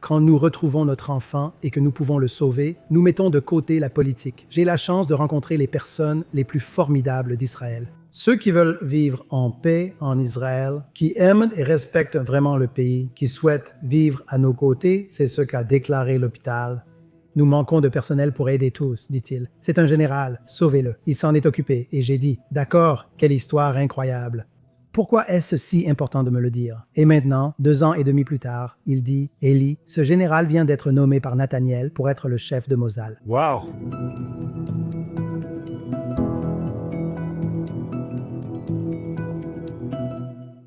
Quand nous retrouvons notre enfant et que nous pouvons le sauver, nous mettons de côté la politique. J'ai la chance de rencontrer les personnes les plus formidables d'Israël. Ceux qui veulent vivre en paix en Israël, qui aiment et respectent vraiment le pays, qui souhaitent vivre à nos côtés, c'est ce qu'a déclaré l'hôpital. Nous manquons de personnel pour aider tous, dit-il. C'est un général, sauvez-le. Il s'en est occupé et j'ai dit, d'accord, quelle histoire incroyable. Pourquoi est-ce si important de me le dire? Et maintenant, 2 ans et demi plus tard, il dit, Élie, ce général vient d'être nommé par Nathaniel pour être le chef de Mosal. Wow!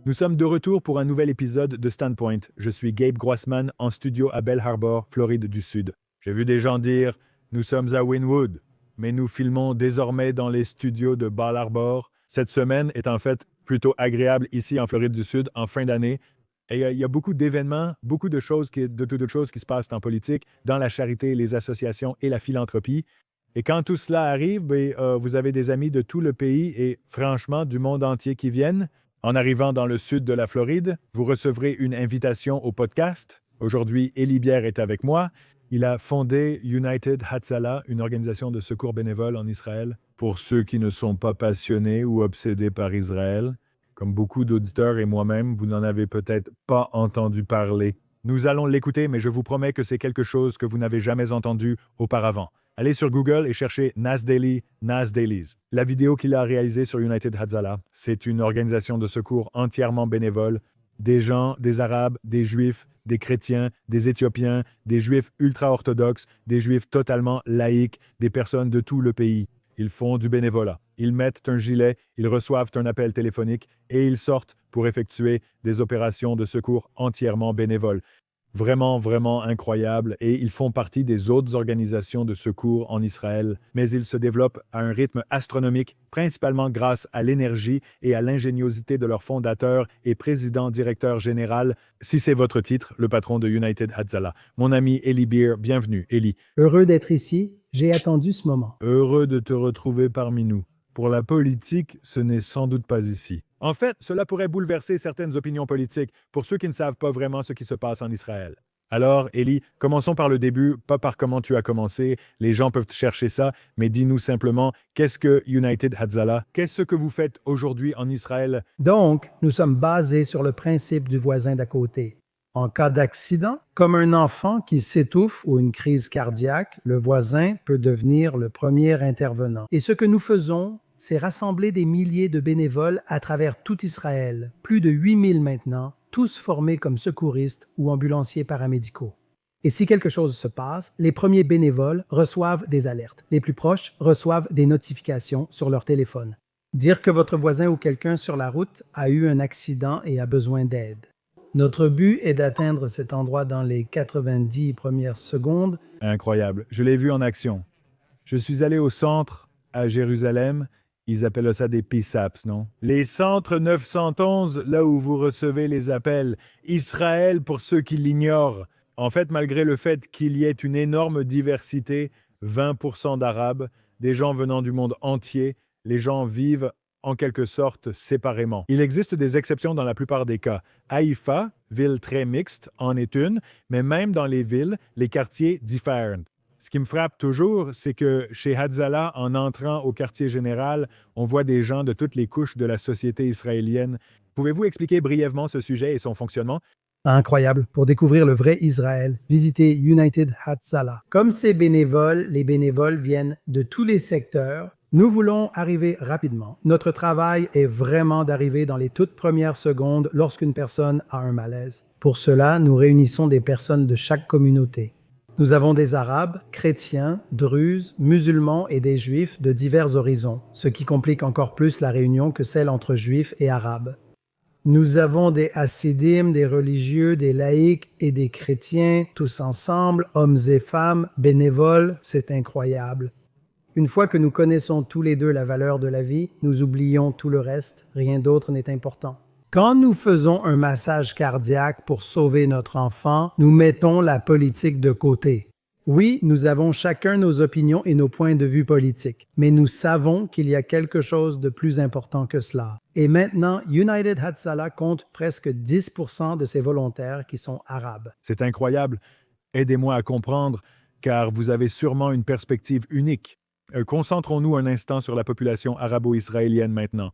Nous sommes de retour pour un nouvel épisode de Standpoint. Je suis Gabe Grossman en studio à Belle Harbor, Floride du Sud. J'ai vu des gens dire « Nous sommes à Wynwood », mais nous filmons désormais dans les studios de Belle Harbor. Cette semaine est en fait plutôt agréable ici en Floride du Sud, en fin d'année. Et il y a beaucoup d'événements, beaucoup de choses qui se passent en politique, dans la charité, les associations et la philanthropie. Et quand tout cela arrive, vous avez des amis de tout le pays et franchement du monde entier qui viennent. En arrivant dans le sud de la Floride, vous recevrez une invitation au podcast. Aujourd'hui, Élie Bière est avec moi. Il a fondé United Hatzalah, une organisation de secours bénévole en Israël. Pour ceux qui ne sont pas passionnés ou obsédés par Israël, comme beaucoup d'auditeurs et moi-même, vous n'en avez peut-être pas entendu parler. Nous allons l'écouter, mais je vous promets que c'est quelque chose que vous n'avez jamais entendu auparavant. Allez sur Google et cherchez Nas Daily, Nas Dailies. La vidéo qu'il a réalisée sur United Hatzalah, c'est une organisation de secours entièrement bénévole. Des gens, des Arabes, des Juifs, des chrétiens, des Éthiopiens, des Juifs ultra-orthodoxes, des Juifs totalement laïques, des personnes de tout le pays. Ils font du bénévolat. Ils mettent un gilet, ils reçoivent un appel téléphonique et ils sortent pour effectuer des opérations de secours entièrement bénévoles. Vraiment, vraiment incroyable et ils font partie des autres organisations de secours en Israël, mais ils se développent à un rythme astronomique, principalement grâce à l'énergie et à l'ingéniosité de leur fondateur et président-directeur général, si c'est votre titre, le patron de United Hatzalah. Mon ami Élie Bière, bienvenue, Élie. Heureux d'être ici, j'ai attendu ce moment. Heureux de te retrouver parmi nous. Pour la politique, ce n'est sans doute pas ici. En fait, cela pourrait bouleverser certaines opinions politiques pour ceux qui ne savent pas vraiment ce qui se passe en Israël. Alors, Élie, commençons par le début, pas par comment tu as commencé. Les gens peuvent chercher ça, mais dis-nous simplement, qu'est-ce que United Hatzalah? Qu'est-ce que vous faites aujourd'hui en Israël? Donc, nous sommes basés sur le principe du voisin d'à côté. En cas d'accident, comme un enfant qui s'étouffe ou une crise cardiaque, le voisin peut devenir le premier intervenant. Et ce que nous faisons, c'est rassembler des milliers de bénévoles à travers tout Israël, plus de 8000 maintenant, tous formés comme secouristes ou ambulanciers paramédicaux. Et si quelque chose se passe, les premiers bénévoles reçoivent des alertes. Les plus proches reçoivent des notifications sur leur téléphone. Dire que votre voisin ou quelqu'un sur la route a eu un accident et a besoin d'aide. Notre but est d'atteindre cet endroit dans les 90 premières secondes. Incroyable. Je l'ai vu en action. Je suis allé au centre, à Jérusalem. Ils appellent ça des PSAPs, non? Les centres 911, là où vous recevez les appels. Israël, pour ceux qui l'ignorent. En fait, malgré le fait qu'il y ait une énorme diversité, 20% d'Arabes, des gens venant du monde entier, les gens vivent en quelque sorte séparément. Il existe des exceptions dans la plupart des cas. Haïfa, ville très mixte, en est une, mais même dans les villes, les quartiers diffèrent. Ce qui me frappe toujours, c'est que chez Hatzalah, en entrant au quartier général, on voit des gens de toutes les couches de la société israélienne. Pouvez-vous expliquer brièvement ce sujet et son fonctionnement? Incroyable. Pour découvrir le vrai Israël, visitez United Hatzalah. Comme ces bénévoles, les bénévoles viennent de tous les secteurs. Nous voulons arriver rapidement. Notre travail est vraiment d'arriver dans les toutes premières secondes lorsqu'une personne a un malaise. Pour cela, nous réunissons des personnes de chaque communauté. Nous avons des Arabes, chrétiens, Druzes, musulmans et des Juifs de divers horizons, ce qui complique encore plus la réunion que celle entre Juifs et Arabes. Nous avons des Hassidim, des religieux, des laïcs et des chrétiens, tous ensemble, hommes et femmes, bénévoles, c'est incroyable. Une fois que nous connaissons tous les deux la valeur de la vie, nous oublions tout le reste, rien d'autre n'est important. Quand nous faisons un massage cardiaque pour sauver notre enfant, nous mettons la politique de côté. Oui, nous avons chacun nos opinions et nos points de vue politiques, mais nous savons qu'il y a quelque chose de plus important que cela. Et maintenant, United Hatzalah compte presque 10% de ses volontaires qui sont arabes. C'est incroyable. Aidez-moi à comprendre, car vous avez sûrement une perspective unique. Concentrons-nous un instant sur la population arabo-israélienne maintenant.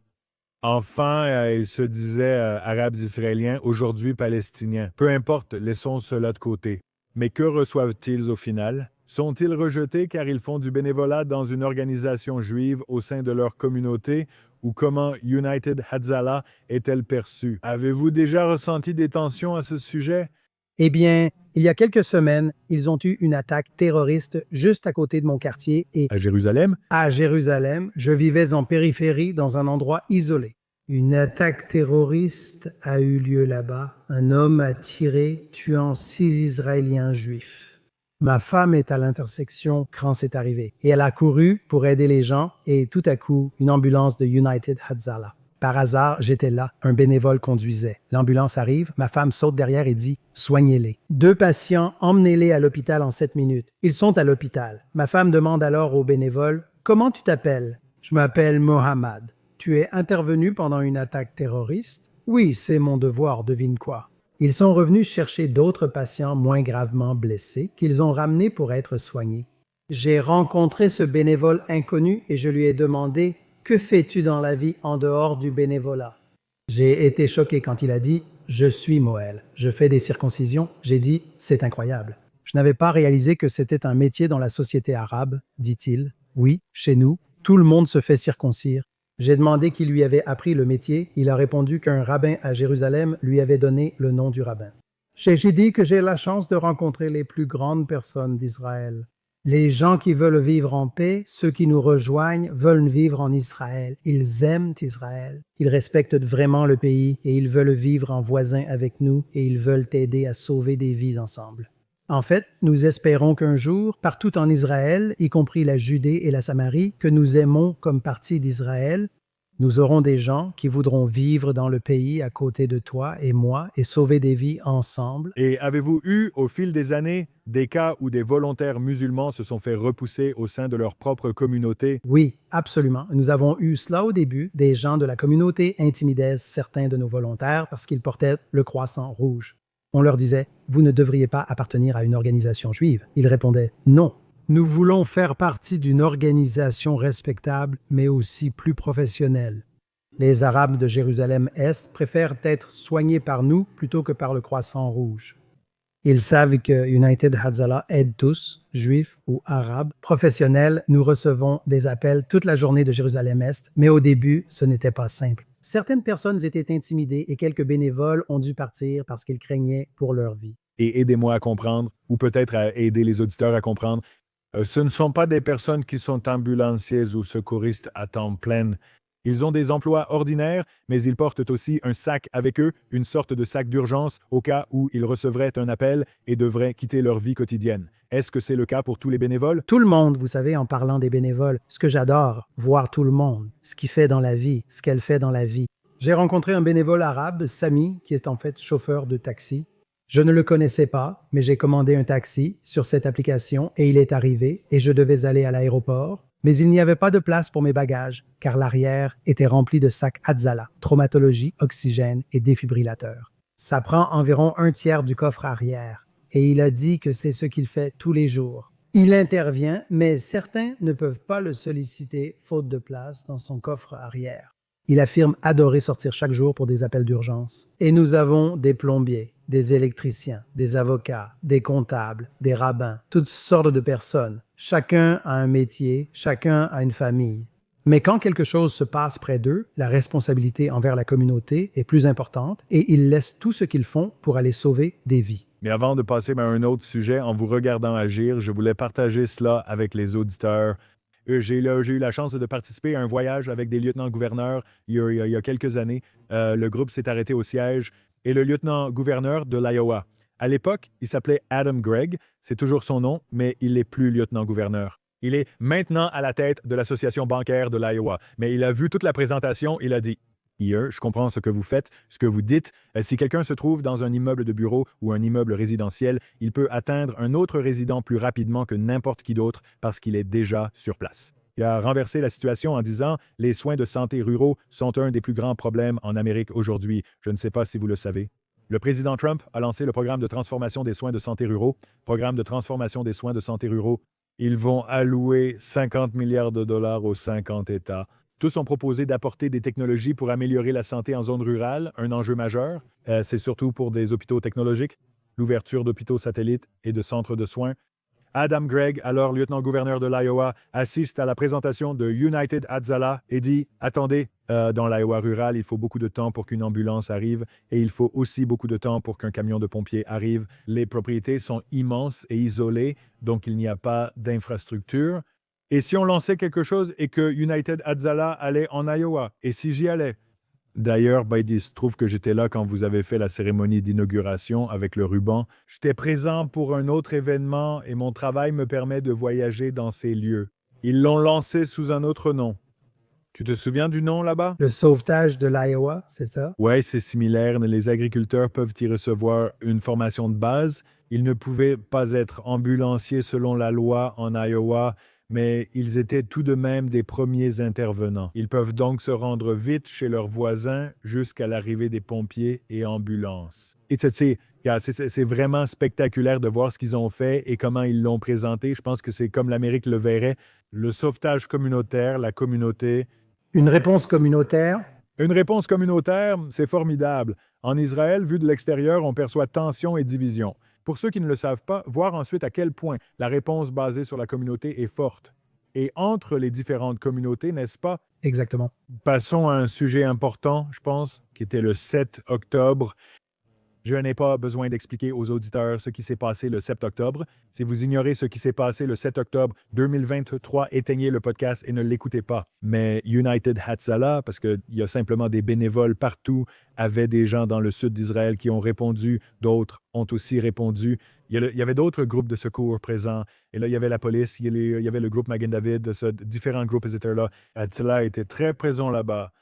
Enfin, ils se disaient arabes israéliens, aujourd'hui palestiniens. Peu importe, laissons cela de côté. Mais que reçoivent-ils au final? Sont-ils rejetés car ils font du bénévolat dans une organisation juive au sein de leur communauté ou comment United Hatzalah est-elle perçue? Avez-vous déjà ressenti des tensions à ce sujet? Eh bien, il y a quelques semaines, ils ont eu une attaque terroriste juste à côté de mon quartier et À Jérusalem? à Jérusalem, je vivais en périphérie dans un endroit isolé. Une attaque terroriste a eu lieu là-bas. Un homme a tiré, tuant 6 Israéliens juifs. Ma femme est à l'intersection quand c'est arrivé et elle a couru pour aider les gens et tout à coup, une ambulance de United Hatzalah. Par hasard, j'étais là, un bénévole conduisait. L'ambulance arrive, ma femme saute derrière et dit « Soignez-les ». 2 patients, emmenez-les à l'hôpital en 7 minutes. Ils sont à l'hôpital. Ma femme demande alors au bénévole « Comment tu t'appelles ?»« Je m'appelle Mohammad. »« Tu es intervenu pendant une attaque terroriste ?»« Oui, c'est mon devoir, devine quoi. » Ils sont revenus chercher d'autres patients moins gravement blessés qu'ils ont ramenés pour être soignés. J'ai rencontré ce bénévole inconnu et je lui ai demandé « Que fais-tu dans la vie en dehors du bénévolat ?» J'ai été choqué quand il a dit « Je suis Moël, je fais des circoncisions. » J'ai dit « C'est incroyable. » Je n'avais pas réalisé que c'était un métier dans la société arabe, dit-il. Oui, chez nous, tout le monde se fait circoncire. J'ai demandé qui lui avait appris le métier. Il a répondu qu'un rabbin à Jérusalem lui avait donné le nom du rabbin. J'ai dit que j'ai la chance de rencontrer les plus grandes personnes d'Israël. Les gens qui veulent vivre en paix, ceux qui nous rejoignent, veulent vivre en Israël. Ils aiment Israël. Ils respectent vraiment le pays et ils veulent vivre en voisin avec nous et ils veulent aider à sauver des vies ensemble. En fait, nous espérons qu'un jour, partout en Israël, y compris la Judée et la Samarie, que nous aimons comme partie d'Israël, nous aurons des gens qui voudront vivre dans le pays à côté de toi et moi et sauver des vies ensemble. Et avez-vous eu, au fil des années, des cas où des volontaires musulmans se sont fait repousser au sein de leur propre communauté? Oui, absolument. Nous avons eu cela au début. Des gens de la communauté intimidaient certains de nos volontaires parce qu'ils portaient le croissant rouge. On leur disait « Vous ne devriez pas appartenir à une organisation juive ». Ils répondaient « Non, nous voulons faire partie d'une organisation respectable, mais aussi plus professionnelle. » Les Arabes de Jérusalem-Est préfèrent être soignés par nous plutôt que par le croissant rouge. Ils savent que United Hatzalah aide tous, juifs ou arabes. Professionnels, nous recevons des appels toute la journée de Jérusalem-Est, mais au début, ce n'était pas simple. Certaines personnes étaient intimidées et quelques bénévoles ont dû partir parce qu'ils craignaient pour leur vie. Et aidez-moi à comprendre, ou peut-être à aider les auditeurs à comprendre. Ce ne sont pas des personnes qui sont ambulanciers ou secouristes à temps plein. Ils ont des emplois ordinaires, mais ils portent aussi un sac avec eux, une sorte de sac d'urgence au cas où ils recevraient un appel et devraient quitter leur vie quotidienne. Est-ce que c'est le cas pour tous les bénévoles? Tout le monde, vous savez, en parlant des bénévoles, ce que j'adore, voir tout le monde, ce qu'il fait dans la vie, ce qu'elle fait dans la vie. J'ai rencontré un bénévole arabe, Sami, qui est en fait chauffeur de taxi. Je ne le connaissais pas, mais j'ai commandé un taxi sur cette application et il est arrivé et je devais aller à l'aéroport. Mais il n'y avait pas de place pour mes bagages, car l'arrière était rempli de sacs Hatzalah, traumatologie, oxygène et défibrillateurs. Ça prend environ 1/3 du coffre arrière, et il a dit que c'est ce qu'il fait tous les jours. Il intervient, mais certains ne peuvent pas le solliciter faute de place dans son coffre arrière. Il affirme adorer sortir chaque jour pour des appels d'urgence. Et nous avons des plombiers, des électriciens, des avocats, des comptables, des rabbins, toutes sortes de personnes. Chacun a un métier, chacun a une famille. Mais quand quelque chose se passe près d'eux, la responsabilité envers la communauté est plus importante et ils laissent tout ce qu'ils font pour aller sauver des vies. Mais avant de passer à un autre sujet, en vous regardant agir, je voulais partager cela avec les auditeurs. J'ai eu la chance de participer à un voyage avec des lieutenants-gouverneurs il y a quelques années. Le groupe s'est arrêté au siège et le lieutenant-gouverneur de l'Iowa. À l'époque, il s'appelait Adam Gregg, c'est toujours son nom, mais il n'est plus lieutenant-gouverneur. Il est maintenant à la tête de l'association bancaire de l'Iowa, mais il a vu toute la présentation, il a dit « Je comprends ce que vous faites, ce que vous dites. Si quelqu'un se trouve dans un immeuble de bureau ou un immeuble résidentiel, il peut atteindre un autre résident plus rapidement que n'importe qui d'autre parce qu'il est déjà sur place. » Il a renversé la situation en disant « Les soins de santé ruraux sont un des plus grands problèmes en Amérique aujourd'hui. Je ne sais pas si vous le savez. » Le président Trump a lancé le programme de transformation des soins de santé ruraux. Programme de transformation des soins de santé ruraux. Ils vont allouer 50 milliards de dollars aux 50 États. Tous ont proposé d'apporter des technologies pour améliorer la santé en zone rurale, un enjeu majeur. C'est surtout pour des hôpitaux technologiques, l'ouverture d'hôpitaux satellites et de centres de soins. Adam Gregg, alors lieutenant-gouverneur de l'Iowa, assiste à la présentation de United Hatzalah et dit « Attendez, dans l'Iowa rural, il faut beaucoup de temps pour qu'une ambulance arrive et il faut aussi beaucoup de temps pour qu'un camion de pompiers arrive. Les propriétés sont immenses et isolées, donc il n'y a pas d'infrastructure. Et si on lançait quelque chose et que United Hatzalah allait en Iowa, et si j'y allais? » D'ailleurs, il se trouve que j'étais là quand vous avez fait la cérémonie d'inauguration avec le ruban. J'étais présent pour un autre événement et mon travail me permet de voyager dans ces lieux. Ils l'ont lancé sous un autre nom. Tu te souviens du nom là-bas? Le sauvetage de l'Iowa, c'est ça? Oui, c'est similaire. Les agriculteurs peuvent y recevoir une formation de base. Ils ne pouvaient pas être ambulanciers selon la loi en Iowa, mais ils étaient tout de même des premiers intervenants. Ils peuvent donc se rendre vite chez leurs voisins jusqu'à l'arrivée des pompiers et ambulances. Et c'est vraiment spectaculaire de voir ce qu'ils ont fait et comment ils l'ont présenté. Je pense que c'est comme l'Amérique le verrait. Le sauvetage communautaire, la communauté. Une réponse communautaire? Une réponse communautaire, c'est formidable. En Israël, vu de l'extérieur, on perçoit tension et division. Pour ceux qui ne le savent pas, voir ensuite à quel point la réponse basée sur la communauté est forte. Et entre les différentes communautés, n'est-ce pas? Exactement. Passons à un sujet important, je pense, qui était le 7 octobre. Je n'ai pas besoin d'expliquer aux auditeurs ce qui s'est passé le 7 octobre. Si vous ignorez ce qui s'est passé le 7 octobre 2023, éteignez le podcast et ne l'écoutez pas. Mais United Hatzalah, parce qu'il y a simplement des bénévoles partout, avait des gens dans le sud d'Israël qui ont répondu, d'autres ont aussi répondu. Il y avait d'autres groupes de secours présents. Et là, il y avait la police, il y avait le groupe Magen-David, différents groupes étaient là. Hatzalah était très présent là-bas.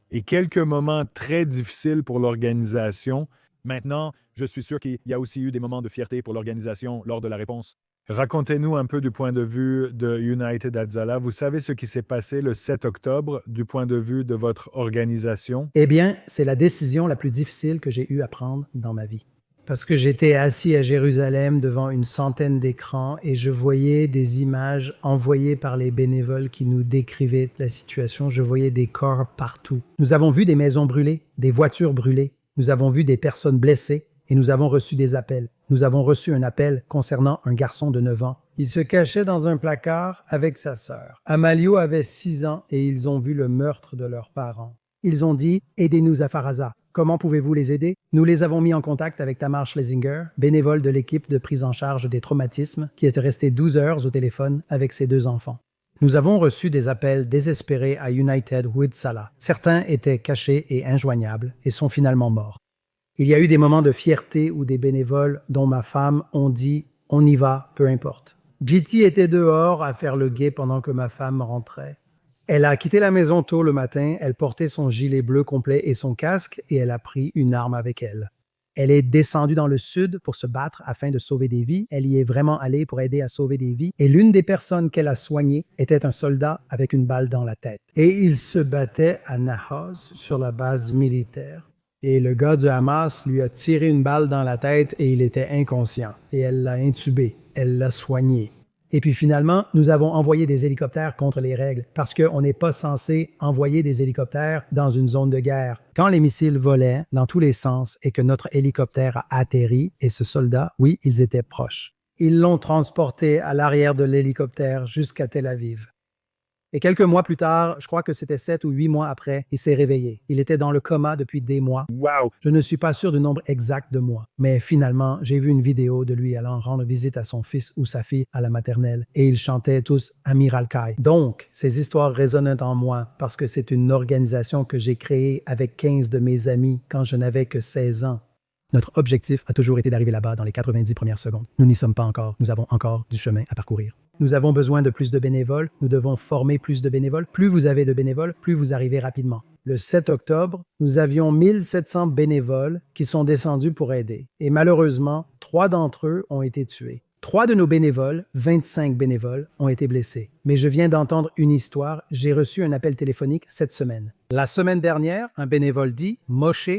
Et quelques moments très difficiles pour l'organisation. Maintenant, je suis sûr qu'il y a aussi eu des moments de fierté pour l'organisation lors de la réponse. Racontez-nous un peu du point de vue de United Hatzalah. Vous savez ce qui s'est passé le 7 octobre du point de vue de votre organisation? Eh bien, c'est la décision la plus difficile que j'ai eu à prendre dans ma vie. Parce que j'étais assis à Jérusalem devant une centaine d'écrans et je voyais des images envoyées par les bénévoles qui nous décrivaient la situation. Je voyais des corps partout. Nous avons vu des maisons brûlées, des voitures brûlées. Nous avons vu des personnes blessées et nous avons reçu des appels. Nous avons reçu un appel concernant un garçon de 9 ans. Il se cachait dans un placard avec sa sœur. Amalio avait 6 ans et ils ont vu le meurtre de leurs parents. Ils ont dit « Aidez-nous à Faraza. Comment pouvez-vous les aider ?» Nous les avons mis en contact avec Tamar Schlesinger, bénévole de l'équipe de prise en charge des traumatismes, qui est restée 12 heures au téléphone avec ses 2 enfants. Nous avons reçu des appels désespérés à United Hatzalah. Certains étaient cachés et injoignables et sont finalement morts. Il y a eu des moments de fierté où des bénévoles, dont ma femme, ont dit « On y va, peu importe ». Giti était dehors à faire le guet pendant que ma femme rentrait. Elle a quitté la maison tôt le matin, elle portait son gilet bleu complet et son casque et elle a pris une arme avec elle. Elle est descendue dans le sud pour se battre afin de sauver des vies. Elle y est vraiment allée pour aider à sauver des vies. Et l'une des personnes qu'elle a soignées était un soldat avec une balle dans la tête. Et il se battait à Nahos sur la base militaire. Et le gars du Hamas lui a tiré une balle dans la tête et il était inconscient. Et elle l'a intubé. Elle l'a soigné. Et puis finalement, nous avons envoyé des hélicoptères contre les règles parce qu'on n'est pas censé envoyer des hélicoptères dans une zone de guerre. Quand les missiles volaient dans tous les sens et que notre hélicoptère a atterri, et ce soldat, oui, ils étaient proches. Ils l'ont transporté à l'arrière de l'hélicoptère jusqu'à Tel Aviv. Et quelques mois plus tard, je crois que c'était 7 ou 8 mois après, il s'est réveillé. Il était dans le coma depuis des mois. Wow! Je ne suis pas sûr du nombre exact de mois, mais finalement, j'ai vu une vidéo de lui allant rendre visite à son fils ou sa fille à la maternelle et ils chantaient tous Amir al-Khaï. Donc, ces histoires résonnent en moi parce que c'est une organisation que j'ai créée avec 15 de mes amis quand je n'avais que 16 ans. Notre objectif a toujours été d'arriver là-bas dans les 90 premières secondes. Nous n'y sommes pas encore. Nous avons encore du chemin à parcourir. Nous avons besoin de plus de bénévoles. Nous devons former plus de bénévoles. Plus vous avez de bénévoles, plus vous arrivez rapidement. Le 7 octobre, nous avions 1700 bénévoles qui sont descendus pour aider. Et malheureusement, 3 d'entre eux ont été tués. 3 de nos bénévoles, 25 bénévoles, ont été blessés. Mais je viens d'entendre une histoire. J'ai reçu un appel téléphonique cette semaine. La semaine dernière, un bénévole dit « Moshe,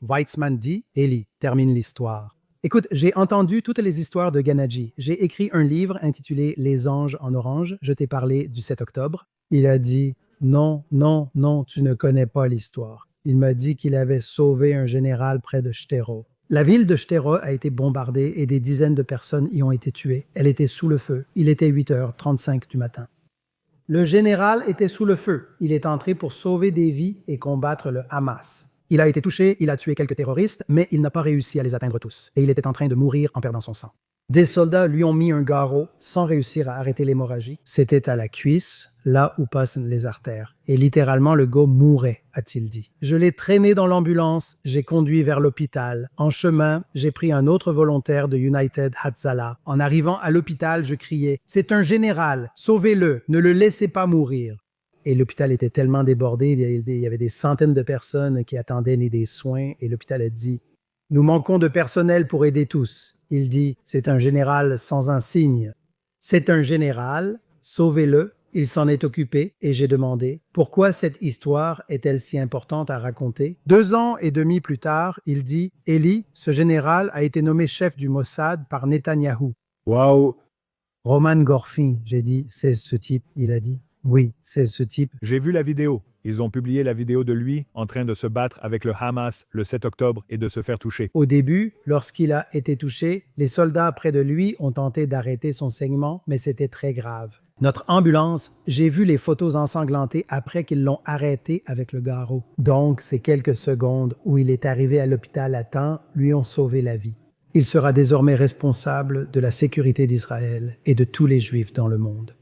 Weitzman dit « Eli ». Termine l'histoire. Écoute, j'ai entendu toutes les histoires de Ganaji. J'ai écrit un livre intitulé « Les anges en orange ». Je t'ai parlé du 7 octobre. Il a dit « Non, non, non, tu ne connais pas l'histoire ». Il m'a dit qu'il avait sauvé un général près de Shtero. La ville de Shtero a été bombardée et des dizaines de personnes y ont été tuées. Elle était sous le feu. Il était 8h35 du matin. Le général était sous le feu. Il est entré pour sauver des vies et combattre le Hamas. Il a été touché, il a tué quelques terroristes, mais il n'a pas réussi à les atteindre tous. Et il était en train de mourir en perdant son sang. Des soldats lui ont mis un garrot sans réussir à arrêter l'hémorragie. C'était à la cuisse, là où passent les artères. Et littéralement, le gars mourait, a-t-il dit. Je l'ai traîné dans l'ambulance, j'ai conduit vers l'hôpital. En chemin, j'ai pris un autre volontaire de United Hatzalah. En arrivant à l'hôpital, je criais « C'est un général, sauvez-le, ne le laissez pas mourir ». Et l'hôpital était tellement débordé, il y avait des centaines de personnes qui attendaient des soins. Et l'hôpital a dit « Nous manquons de personnel pour aider tous ». Il dit, c'est un général sans un signe. C'est un général, sauvez-le. Il s'en est occupé et j'ai demandé, pourquoi cette histoire est-elle si importante à raconter? 2 ans et demi plus tard, il dit, Eli, ce général a été nommé chef du Mossad par Netanyahou. Waouh! Roman Gorfin, j'ai dit, c'est ce type, il a dit. Oui, c'est ce type. J'ai vu la vidéo. Ils ont publié la vidéo de lui en train de se battre avec le Hamas le 7 octobre et de se faire toucher. Au début, lorsqu'il a été touché, les soldats près de lui ont tenté d'arrêter son saignement, mais c'était très grave. Notre ambulance, j'ai vu les photos ensanglantées après qu'ils l'ont arrêté avec le garrot. Donc, ces quelques secondes où il est arrivé à l'hôpital à temps lui ont sauvé la vie. Il sera désormais responsable de la sécurité d'Israël et de tous les Juifs dans le monde.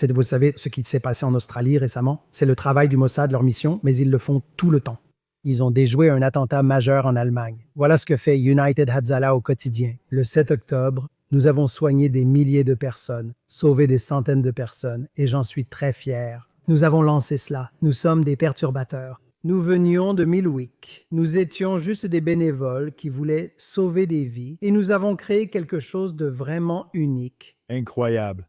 Vous savez, ce qui s'est passé en Australie récemment, c'est le travail du Mossad, leur mission, mais ils le font tout le temps. Ils ont déjoué un attentat majeur en Allemagne. Voilà ce que fait United Hatzalah au quotidien. Le 7 octobre, nous avons soigné des milliers de personnes, sauvé des centaines de personnes, et j'en suis très fier. Nous avons lancé cela. Nous sommes des perturbateurs. Nous venions de Millwick. Nous étions juste des bénévoles qui voulaient sauver des vies, et nous avons créé quelque chose de vraiment unique. Incroyable.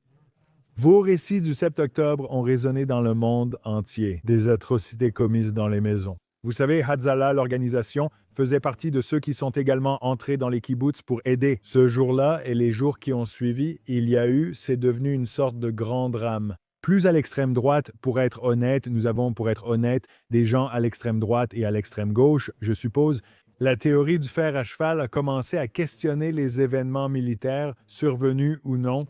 Vos récits du 7 octobre ont résonné dans le monde entier, des atrocités commises dans les maisons. Vous savez, Hatzalah, l'organisation, faisait partie de ceux qui sont également entrés dans les kibboutz pour aider. Ce jour-là et les jours qui ont suivi, c'est devenu une sorte de grand drame. Plus à l'extrême droite, pour être honnête, nous avons, pour être honnête, des gens à l'extrême droite et à l'extrême gauche, je suppose. La théorie du fer à cheval a commencé à questionner les événements militaires, survenus ou non.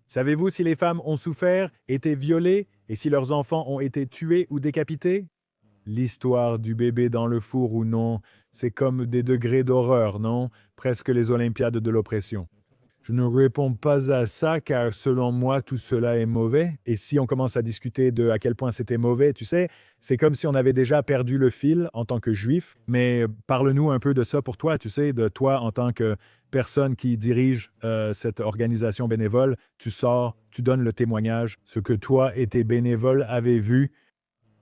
Savez-vous si les femmes ont souffert, été violées et si leurs enfants ont été tués ou décapités? L'histoire du bébé dans le four ou non, c'est comme des degrés d'horreur, non? Presque les Olympiades de l'oppression. Je ne réponds pas à ça car selon moi, tout cela est mauvais. Et si on commence à discuter de à quel point c'était mauvais, tu sais, c'est comme si on avait déjà perdu le fil en tant que juif. Mais parle-nous un peu de ça pour toi, tu sais, de toi en tant que personne qui dirige cette organisation bénévole. Tu sors, tu donnes le témoignage, ce que toi et tes bénévoles avez vu.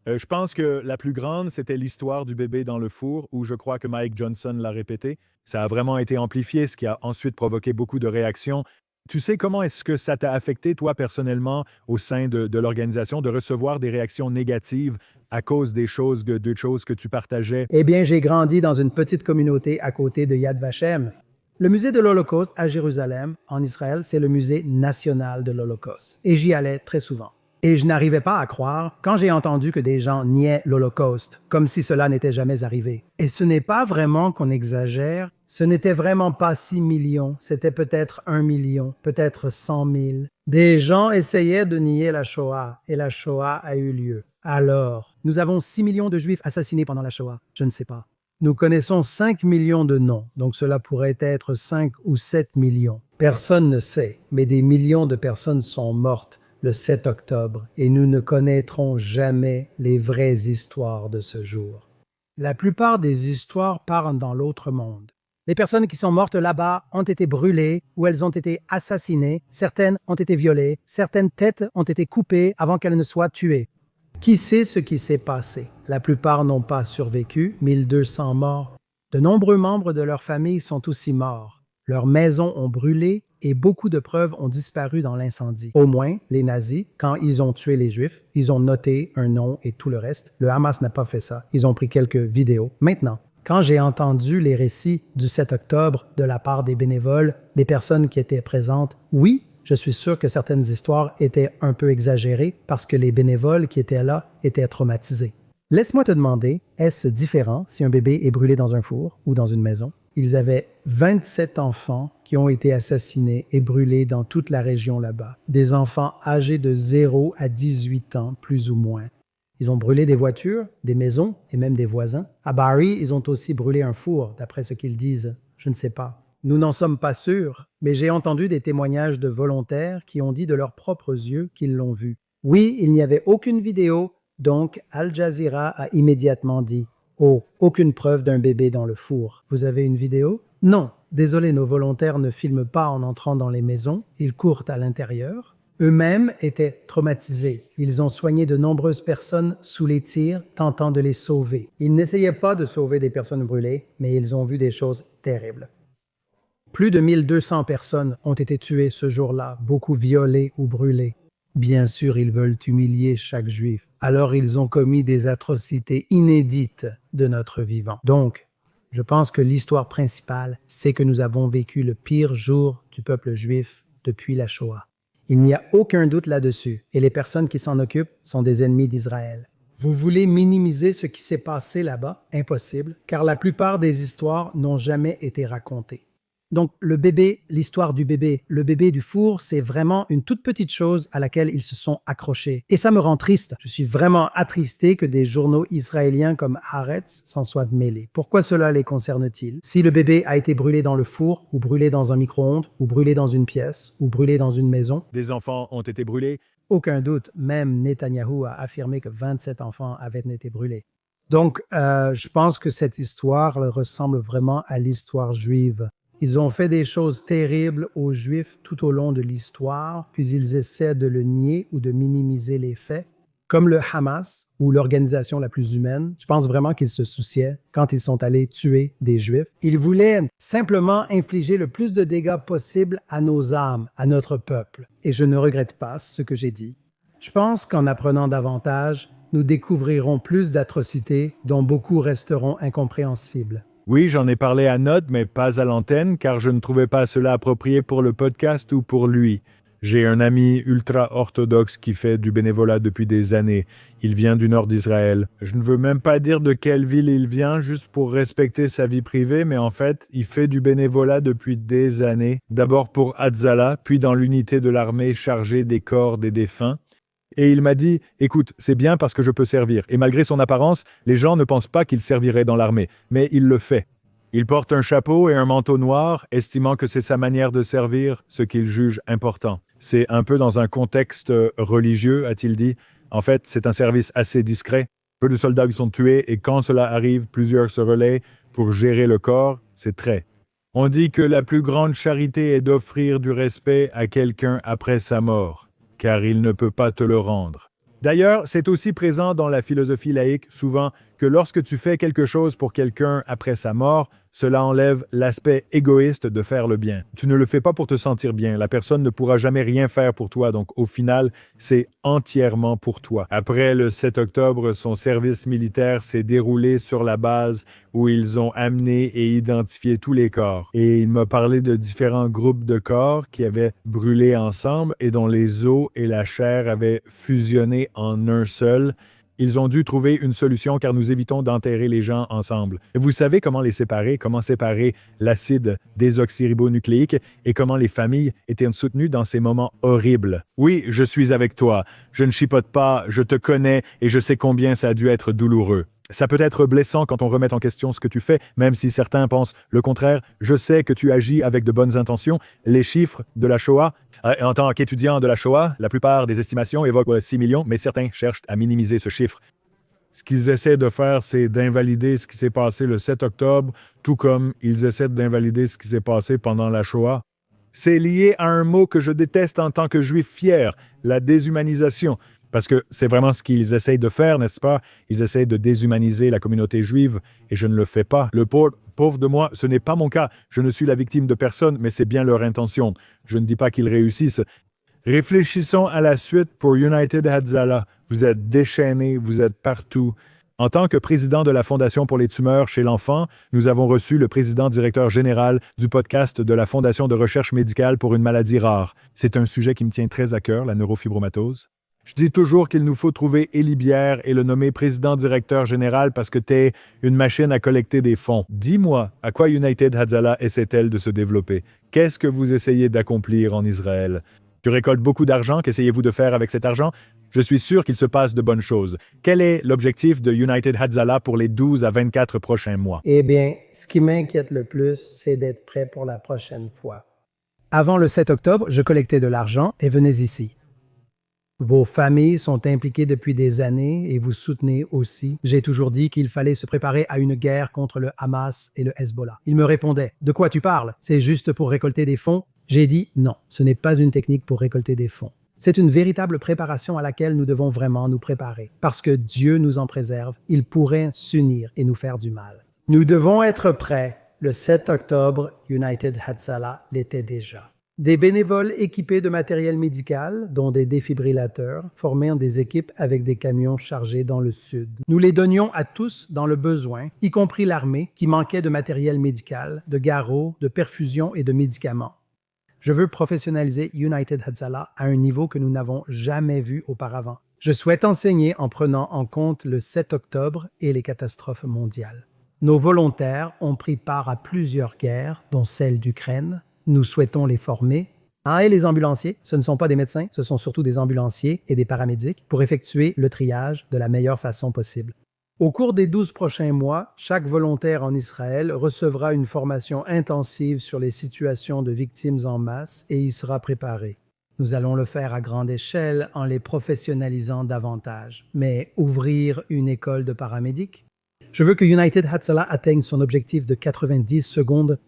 Je pense que la plus grande, c'était l'histoire du bébé dans le four, où je crois que Mike Johnson l'a répété. Ça a vraiment été amplifié, ce qui a ensuite provoqué beaucoup de réactions. Tu sais comment est-ce que ça t'a affecté, toi, personnellement, au sein de l'organisation, de recevoir des réactions négatives à cause des choses que tu partageais? Eh bien, j'ai grandi dans une petite communauté à côté de Yad Vashem. Le musée de l'Holocauste à Jérusalem, en Israël, c'est le musée national de l'Holocauste. Et j'y allais très souvent. Et je n'arrivais pas à croire quand j'ai entendu que des gens niaient l'Holocauste, comme si cela n'était jamais arrivé. Et ce n'est pas vraiment qu'on exagère, ce n'était vraiment pas 6 millions, c'était peut-être 1 million, peut-être 100 000. Des gens essayaient de nier la Shoah, et la Shoah a eu lieu. Alors, nous avons 6 millions de Juifs assassinés pendant la Shoah, je ne sais pas. Nous connaissons 5 millions de noms, donc cela pourrait être 5 ou 7 millions. Personne ne sait, mais des millions de personnes sont mortes le 7 octobre, et nous ne connaîtrons jamais les vraies histoires de ce jour. La plupart des histoires parlent dans l'autre monde. Les personnes qui sont mortes là-bas ont été brûlées ou elles ont été assassinées, certaines ont été violées, certaines têtes ont été coupées avant qu'elles ne soient tuées. Qui sait ce qui s'est passé? La plupart n'ont pas survécu, 1200 morts. De nombreux membres de leur famille sont aussi morts. Leurs maisons ont brûlé et beaucoup de preuves ont disparu dans l'incendie. Au moins, les nazis, quand ils ont tué les Juifs, ils ont noté un nom et tout le reste. Le Hamas n'a pas fait ça. Ils ont pris quelques vidéos. Maintenant, quand j'ai entendu les récits du 7 octobre de la part des bénévoles, des personnes qui étaient présentes, oui, je suis sûr que certaines histoires étaient un peu exagérées parce que les bénévoles qui étaient là étaient traumatisés. Laisse-moi te demander, est-ce différent si un bébé est brûlé dans un four ou dans une maison? Ils avaient 27 enfants qui ont été assassinés et brûlés dans toute la région là-bas. Des enfants âgés de 0 à 18 ans, plus ou moins. Ils ont brûlé des voitures, des maisons et même des voisins. À Bari, ils ont aussi brûlé un four, d'après ce qu'ils disent. Je ne sais pas. Nous n'en sommes pas sûrs, mais j'ai entendu des témoignages de volontaires qui ont dit de leurs propres yeux qu'ils l'ont vu. Oui, il n'y avait aucune vidéo, donc Al Jazeera a immédiatement dit « Oh, aucune preuve d'un bébé dans le four. Vous avez une vidéo? » Non, désolé, nos volontaires ne filment pas en entrant dans les maisons, ils courent à l'intérieur. Eux-mêmes étaient traumatisés. Ils ont soigné de nombreuses personnes sous les tirs, tentant de les sauver. Ils n'essayaient pas de sauver des personnes brûlées, mais ils ont vu des choses terribles. Plus de 1200 personnes ont été tuées ce jour-là, beaucoup violées ou brûlées. Bien sûr, ils veulent humilier chaque juif. Alors ils ont commis des atrocités inédites de notre vivant. Donc, je pense que l'histoire principale, c'est que nous avons vécu le pire jour du peuple juif depuis la Shoah. Il n'y a aucun doute là-dessus, et les personnes qui s'en occupent sont des ennemis d'Israël. Vous voulez minimiser ce qui s'est passé là-bas? Impossible, car la plupart des histoires n'ont jamais été racontées. Donc, le bébé, l'histoire du bébé, le bébé du four, c'est vraiment une toute petite chose à laquelle ils se sont accrochés. Et ça me rend triste. Je suis vraiment attristé que des journaux israéliens comme Haaretz s'en soient mêlés. Pourquoi cela les concerne-t-il? Si le bébé a été brûlé dans le four, ou brûlé dans un micro-ondes, ou brûlé dans une pièce, ou brûlé dans une maison... Des enfants ont été brûlés. Aucun doute, même Netanyahou a affirmé que 27 enfants avaient été brûlés. Donc, je pense que cette histoire ressemble vraiment à l'histoire juive. Ils ont fait des choses terribles aux Juifs tout au long de l'histoire, puis ils essaient de le nier ou de minimiser les faits. Comme le Hamas, ou l'organisation la plus humaine, tu penses vraiment qu'ils se souciaient quand ils sont allés tuer des Juifs? Ils voulaient simplement infliger le plus de dégâts possible à nos âmes, à notre peuple. Et je ne regrette pas ce que j'ai dit. Je pense qu'en apprenant davantage, nous découvrirons plus d'atrocités dont beaucoup resteront incompréhensibles. Oui, j'en ai parlé à Nod, mais pas à l'antenne, car je ne trouvais pas cela approprié pour le podcast ou pour lui. J'ai un ami ultra-orthodoxe qui fait du bénévolat depuis des années. Il vient du nord d'Israël. Je ne veux même pas dire de quelle ville il vient, juste pour respecter sa vie privée, mais en fait, il fait du bénévolat depuis des années. D'abord pour Hatzalah, puis dans l'unité de l'armée chargée des corps des défunts. Et il m'a dit, écoute, c'est bien parce que je peux servir. Et malgré son apparence, les gens ne pensent pas qu'il servirait dans l'armée, mais il le fait. Il porte un chapeau et un manteau noir, estimant que c'est sa manière de servir, ce qu'il juge important. C'est un peu dans un contexte religieux, a-t-il dit. En fait, c'est un service assez discret. Peu de soldats qui sont tués et quand cela arrive, plusieurs se relaient pour gérer le corps. C'est très. On dit que la plus grande charité est d'offrir du respect à quelqu'un après sa mort, car il ne peut pas te le rendre. D'ailleurs, c'est aussi présent dans la philosophie laïque, souvent, que lorsque tu fais quelque chose pour quelqu'un après sa mort, cela enlève l'aspect égoïste de faire le bien. Tu ne le fais pas pour te sentir bien. La personne ne pourra jamais rien faire pour toi, donc au final, c'est entièrement pour toi. Après le 7 octobre, son service militaire s'est déroulé sur la base où ils ont amené et identifié tous les corps. Et il m'a parlé de différents groupes de corps qui avaient brûlé ensemble et dont les os et la chair avaient fusionné en un seul. Ils ont dû trouver une solution car nous évitons d'enterrer les gens ensemble. Et vous savez comment les séparer, comment séparer l'acide désoxyribonucléique et comment les familles étaient soutenues dans ces moments horribles. Oui, je suis avec toi. Je ne chipote pas, je te connais et je sais combien ça a dû être douloureux. Ça peut être blessant quand on remet en question ce que tu fais, même si certains pensent le contraire. Je sais que tu agis avec de bonnes intentions. Les chiffres de la Shoah, en tant qu'étudiant de la Shoah, la plupart des estimations évoquent 6 millions, mais certains cherchent à minimiser ce chiffre. Ce qu'ils essaient de faire, c'est d'invalider ce qui s'est passé le 7 octobre, tout comme ils essaient d'invalider ce qui s'est passé pendant la Shoah. C'est lié à un mot que je déteste en tant que juif fier, la déshumanisation. Parce que c'est vraiment ce qu'ils essayent de faire, n'est-ce pas? Ils essayent de déshumaniser la communauté juive et je ne le fais pas. Le Pope Pauvre de moi, ce n'est pas mon cas. Je ne suis la victime de personne, mais c'est bien leur intention. Je ne dis pas qu'ils réussissent. Réfléchissons à la suite pour United Hatzalah. Vous êtes déchaînés, vous êtes partout. En tant que président de la Fondation pour les tumeurs chez l'enfant, nous avons reçu le président-directeur général du podcast de la Fondation de recherche médicale pour une maladie rare. C'est un sujet qui me tient très à cœur, la neurofibromatose. Je dis toujours qu'il nous faut trouver Élie Bière et le nommer président-directeur général parce que t'es une machine à collecter des fonds. Dis-moi, à quoi United Hatzalah essaie-t-elle de se développer? Qu'est-ce que vous essayez d'accomplir en Israël? Tu récoltes beaucoup d'argent, qu'essayez-vous de faire avec cet argent? Je suis sûr qu'il se passe de bonnes choses. Quel est l'objectif de United Hatzalah pour les 12 à 24 prochains mois? Eh bien, ce qui m'inquiète le plus, c'est d'être prêt pour la prochaine fois. Avant le 7 octobre, je collectais de l'argent et venez ici. Vos familles sont impliquées depuis des années et vous soutenez aussi. J'ai toujours dit qu'il fallait se préparer à une guerre contre le Hamas et le Hezbollah. Ils me répondaient « De quoi tu parles? C'est juste pour récolter des fonds ?» J'ai dit « Non, ce n'est pas une technique pour récolter des fonds. C'est une véritable préparation à laquelle nous devons vraiment nous préparer. Parce que Dieu nous en préserve, il pourrait s'unir et nous faire du mal. Nous devons être prêts. Le 7 octobre, United Hatzalah l'était déjà. Des bénévoles équipés de matériel médical, dont des défibrillateurs, formaient des équipes avec des camions chargés dans le sud. Nous les donnions à tous dans le besoin, y compris l'armée, qui manquait de matériel médical, de garrots, de perfusion et de médicaments. Je veux professionnaliser United Hatzalah à un niveau que nous n'avons jamais vu auparavant. Je souhaite enseigner en prenant en compte le 7 octobre et les catastrophes mondiales. Nos volontaires ont pris part à plusieurs guerres, dont celle d'Ukraine. Nous souhaitons les former. Et les ambulanciers, ce ne sont pas des médecins, ce sont surtout des ambulanciers et des paramédics pour effectuer le triage de la meilleure façon possible. Au cours des 12 prochains mois, chaque volontaire en Israël recevra une formation intensive sur les situations de victimes en masse et y sera préparé. Nous allons le faire à grande échelle en les professionnalisant davantage. Mais ouvrir une école de paramédics? Je veux que United Hatzalah atteigne son objectif de 90 secondes.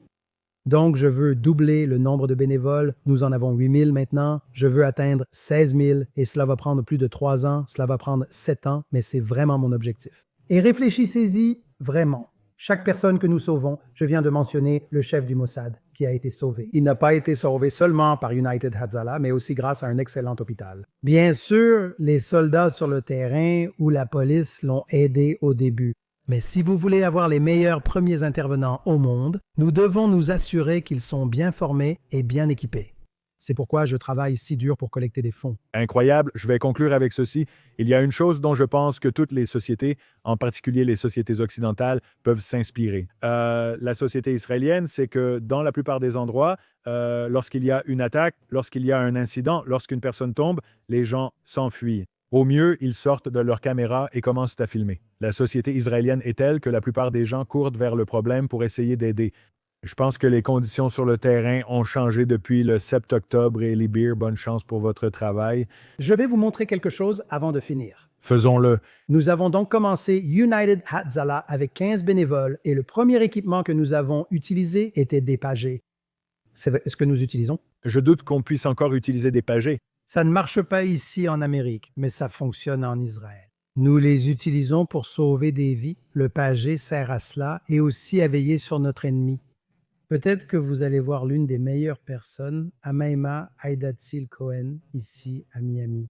Donc, je veux doubler le nombre de bénévoles. Nous en avons 8 000 maintenant. Je veux atteindre 16 000 et cela va prendre plus de 3 ans. Cela va prendre 7 ans, mais c'est vraiment mon objectif. Et réfléchissez-y vraiment. Chaque personne que nous sauvons, je viens de mentionner le chef du Mossad qui a été sauvé. Il n'a pas été sauvé seulement par United Hatzalah, mais aussi grâce à un excellent hôpital. Bien sûr, les soldats sur le terrain ou la police l'ont aidé au début. Mais si vous voulez avoir les meilleurs premiers intervenants au monde, nous devons nous assurer qu'ils sont bien formés et bien équipés. C'est pourquoi je travaille si dur pour collecter des fonds. Incroyable, je vais conclure avec ceci. Il y a une chose dont je pense que toutes les sociétés, en particulier les sociétés occidentales, peuvent s'inspirer. La société israélienne, c'est que dans la plupart des endroits, lorsqu'il y a une attaque, lorsqu'il y a un incident, lorsqu'une personne tombe, les gens s'enfuient. Au mieux, ils sortent de leur caméra et commencent à filmer. La société israélienne est telle que la plupart des gens courent vers le problème pour essayer d'aider. Je pense que les conditions sur le terrain ont changé depuis le 7 octobre et Libir, bonne chance pour votre travail. Je vais vous montrer quelque chose avant de finir. Faisons-le. Nous avons donc commencé United Hatzalah avec 15 bénévoles et le premier équipement que nous avons utilisé était des pagés. C'est ce que nous utilisons? Je doute qu'on puisse encore utiliser des pagés. Ça ne marche pas ici en Amérique, mais ça fonctionne en Israël. Nous les utilisons pour sauver des vies. Le pagé sert à cela et aussi à veiller sur notre ennemi. Peut-être que vous allez voir l'une des meilleures personnes, Amaima Aidatsil Cohen, ici à Miami.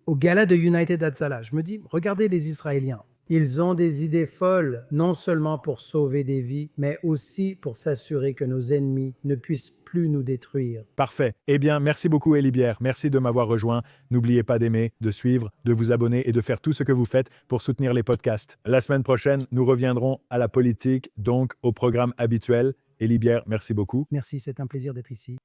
Au gala de United Hatzalah, je me dis, regardez les Israéliens. Ils ont des idées folles, non seulement pour sauver des vies, mais aussi pour s'assurer que nos ennemis ne puissent plus nous détruire. Parfait. Eh bien, merci beaucoup, Élie Bière. Merci de m'avoir rejoint. N'oubliez pas d'aimer, de suivre, de vous abonner et de faire tout ce que vous faites pour soutenir les podcasts. La semaine prochaine, nous reviendrons à la politique, donc au programme habituel. Élie Bière, merci beaucoup. Merci, c'est un plaisir d'être ici.